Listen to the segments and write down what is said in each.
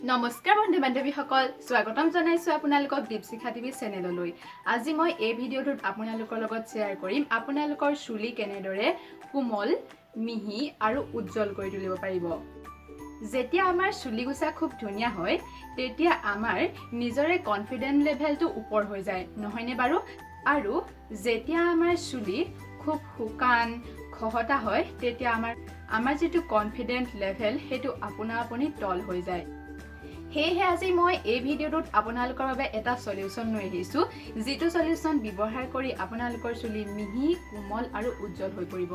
নমস্কাৰ বন্ধু বান্ধৱীসকল স্বাগতম জনাইছো আপোনালোকক দীপশিখা টিভি চেনেললৈ আজি মই এই ভিডিঅ'টোত আপোনালোকৰ লগত শ্বেয়াৰ কৰিম আপোনালোকৰ চুলি কেনেদৰে কোমল মিহি আৰু উজ্জ্বল কৰি তুলিব পাৰিব যেতিয়া আমাৰ চুলি গুছা খুব ধুনীয়া হয় তেতিয়া আমাৰ নিজৰে কনফিডেন্স লেভেলটো ওপৰ হৈ যায় নহয়নে বাৰু আৰু যেতিয়া আমাৰ চুলি খুব শুকান খহটা হয় তেতিয়া আমাৰ যেটো কনফিডেন্স লেভেল হেতু আপুনি তল হৈ যায় হেহে আজি মই এই ভিডিঅ'টোত আপোনালোকৰ বাবে এটা সলিউশন লৈ আহিছো যেটো সলিউশন ব্যৱহাৰ কৰি আপোনালোকৰ চুলি মিহি কোমল আৰু উজ্জ্বল হৈ পৰিব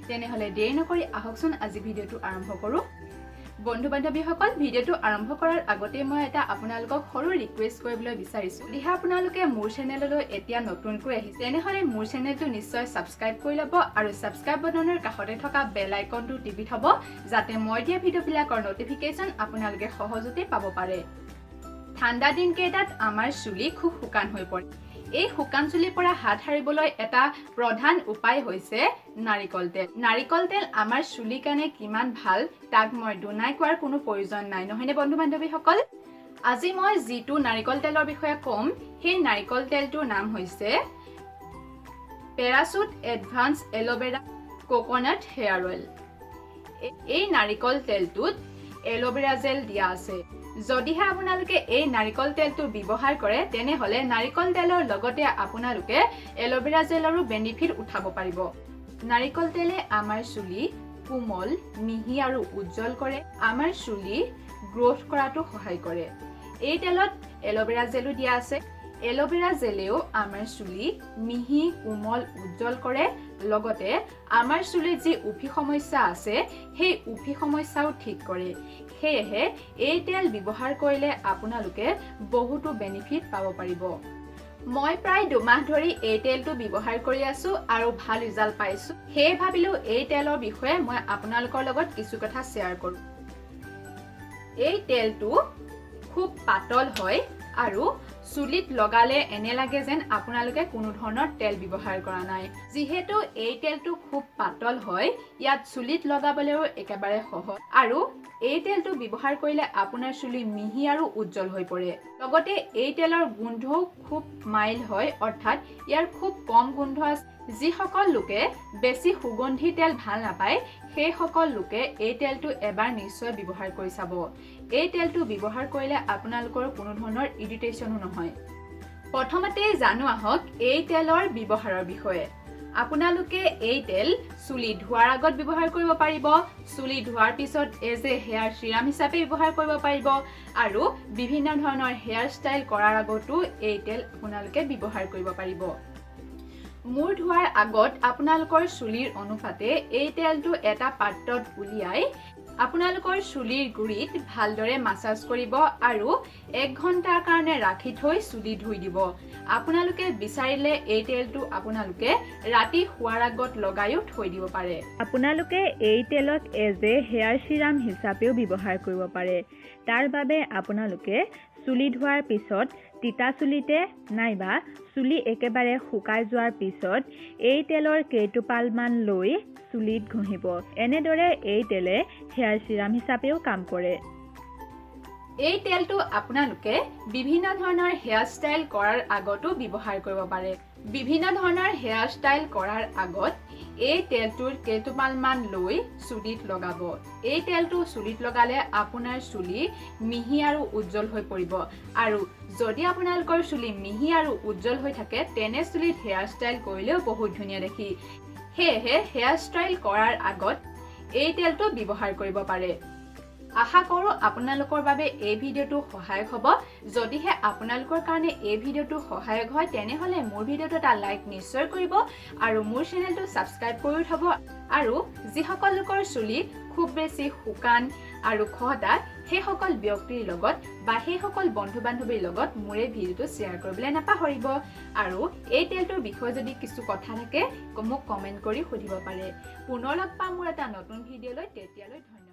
তেনেহলে দেৰি নকৰি আহকচোন আজি ভিডিঅ'টো আৰম্ভ কৰো বন্ধু বান্ধৱীসকল ভিডিঅ'টো আৰম্ভ কৰাৰ আগতে মই এটা আপোনালোকক সৰু ৰিকুৱেষ্ট কৰিবলৈ বিচাৰিছো যদি আপোনালোকে মোৰ চেনেললৈ এতিয়া নতুনকৈ আহিছে তেনেহলে মোৰ চেনেলটো নিশ্চয় সাবস্ক্ৰাইব কৰি লব আৰু সাবস্ক্ৰাইব বাটনৰ কাষতে থকা বেল আইকনটো টিপি থব যাতে মই দিয়া ভিডিঅ'বিলাকৰ নটিফিকেশন আপোনালোকে সহজতে পাব পাৰে ঠাণ্ডা দিন কেইটাত আমাৰ চুলি খুব শুকান হৈ পৰে এই শুকান চুলিৰ পৰা হাত হাৰিবলৈ এটা প্ৰধান উপায় হৈছে নাৰিকল তেল আমাৰ চুলি কাৰণে কিমান ভাল তাক মই দুনাই কোৱাৰ কোনো প্ৰয়োজন নাই নহয়নে বন্ধু বান্ধৱীসকল আজি মই যেটো নাৰিকল তেলৰ বিষয়ে কম সেই নাৰিকল তেলটোৰ নাম হৈছে Parachute Advansed aloe vera coconut hair oil এই নাৰিকল তেলটোত এলোভেৰা জেল দিয়া আছে যদিহে আপোনালোকে এই নাৰিকল তেলটো ব্যৱহাৰ কৰে তেনেহলে নাৰিকল তেলৰ লগতে আপোনালোকে এলোভেৰা জেলৰো বেনিফিট উঠাব পাৰিব নাৰিকল তেলে আমাৰ চুলি কোমল মিহি আৰু উজ্জ্বল কৰে আমাৰ চুলি গ্ৰোথ কৰাটো সহায় কৰে এই তেলত এলোভেৰা জেলো দিয়া আছে এলোভেৰা জেলেও আমাৰ চুলি মিহি কোমল উজ্জ্বল কৰে লগতে আমাৰ চুলিত যি উফি সমস্যা আছে সেই উফি সমস্যাও ঠিক কৰে হেহে এই তেল ব্যৱহাৰ কৰিলে আপোনালোকে বহুতো বেনিফিট পাব পাৰিব মই প্ৰায় 2 মাহ ধৰি এই তেলটো ব্যৱহাৰ কৰি আছো আৰু ভাল ৰিজাল্ট পাইছো হে ভাবিলো এই তেলৰ বিষয়ে মই আপোনালোকৰ লগত কিছু কথা শ্বেয়াৰ কৰো এই তেলটো খুব পাতল হয় আৰু চুলিত লগালে এনে লাগে যেন আপোনালোকে কোনো ধৰণৰ তেল ব্যৱহাৰ কৰা নাই যেহেতু এই তেলটো খুব পাতল হয় ইয়াত চুলিত লগাবলেও একেবাৰে সহজ আৰু এই তেলটো ব্যৱহাৰ কৰিলে আপোনাৰ চুলি মিহি আৰু উজ্জ্বল হৈ পৰে লগতে এই তেলৰ গোন্ধও খুব মাইল হয় অৰ্থাৎ ইয়াৰ খুব কম গোন্ধ আছে যিসকল লোকে বেছি সুগন্ধি তেল ভাল নাপায় সেই সকল লোকে এই তেলটো এবাৰ নিশ্চয় ব্যৱহাৰ কৰি চাব এই তেলটো ব্যৱহাৰ কৰিলে আপোনালোকৰ কোনো ধৰণৰ ইৰিটেশনো নহয় প্ৰথমতে জানো আহক এই তেলৰ ব্যৱহাৰৰ বিষয়ে আপোনালোকে এই তেল চুলি ধোৱাৰ আগত ব্যৱহাৰ কৰিব পাৰিব চুলি ধোৱাৰ পিছত এজ এ হেয়াৰ সিৰাম হিচাপে ব্যৱহাৰ কৰিব পাৰিব আৰু বিভিন্ন ধৰণৰ হেয়াৰ ষ্টাইল কৰাৰ আগতো এই তেল আপোনালোকে ব্যৱহাৰ কৰিব পাৰিব মূৰ ধোৱাৰ আগত আপোনালোকৰ চুলিৰ অনুপাতে এই তেলটো এটা পাত্ৰত উলিয়াই আপোনালোকৰ চুলিৰ গুৰিত ভালদৰে মাসাজ কৰিব আৰু 1 ঘণ্টাৰ কাৰণে ৰাখি থৈ চুলি ধুই দিব আপোনালোকে বিচাৰিলে এই তেলটো আপোনালোকে ৰাতি শুৱাৰ আগত লগাইও থৈ দিব পাৰে আপোনালোকে এই তেলক এজ এ হেয়াৰ সিৰাম হিচাপেও ব্যৱহাৰ কৰিব পাৰে তাৰ বাবে আপোনালোকে চুলি ধোৱাৰ পিছত তিতা চুলিতে নাইবা চুলি একেবাৰে শুকাই যোৱাৰ পিছত এই তেলৰ কেইটোপাল মান লৈ চুলিত ঘঁহিব এনেদৰে এই তেলে হেয়াৰ সিৰাম হিচাপেও কাম কৰে এই তেলটো আপোনালোকে বিভিন্ন ধৰণৰ হেয়াৰ ষ্টাইল কৰাৰ আগতো ব্যৱহাৰ কৰিব পাৰে বিভিন্ন ধৰণৰ হেয়াৰ ষ্টাইল কৰাৰ আগত এই তেলটোৰ কেইটোপাল মান লৈ চুলিত লগাব এই তেলটো চুলিত লগালে আপোনাৰ চুলি মিহি আৰু উজ্জ্বল হৈ পৰিব আৰু যদি আপোনালোকৰ চুলি মিহি আৰু উজ্জ্বল হৈ থাকে তেনে চুলিত হেয়াৰ ষ্টাইল কৰিলেও বহুত ধুনীয়া দেখি হেহে হেয়াৰ ষ্টাইল কৰাৰ আগত এই তেলটো ব্যৱহাৰ কৰিব পাৰে আশা কৰো আপোনালোকৰ বাবে এই ভিডিঅ'টো সহায়ক হ'ব যদিহে আপোনালোকৰ কাৰণে এই ভিডিঅ'টো সহায়ক হয় তেনেহলে মোৰ ভিডিঅ'টো এটা লাইক নিশ্চয় কৰিব আৰু মোৰ চেনেলটো সাবস্ক্ৰাইব কৰি থব আৰু যিসকল লোকৰ চুলি খুব বেছি শুকান আৰু খহটা সেই সকল ব্যক্তিৰ লগত বা সেই সকল বন্ধু বান্ধৱীৰ লগত মোৰ এই ভিডিঅ'টো শ্বেয়াৰ কৰিবলৈ নাপাহৰিব আৰু এই তেলটোৰ বিষয়ে যদি কিছু কথা থাকে মোক কমেন্ট কৰি সুধিব পাৰে পুনৰ লগ পাম মোৰ এটা নতুন ভিডিঅ'লৈ তেতিয়ালৈ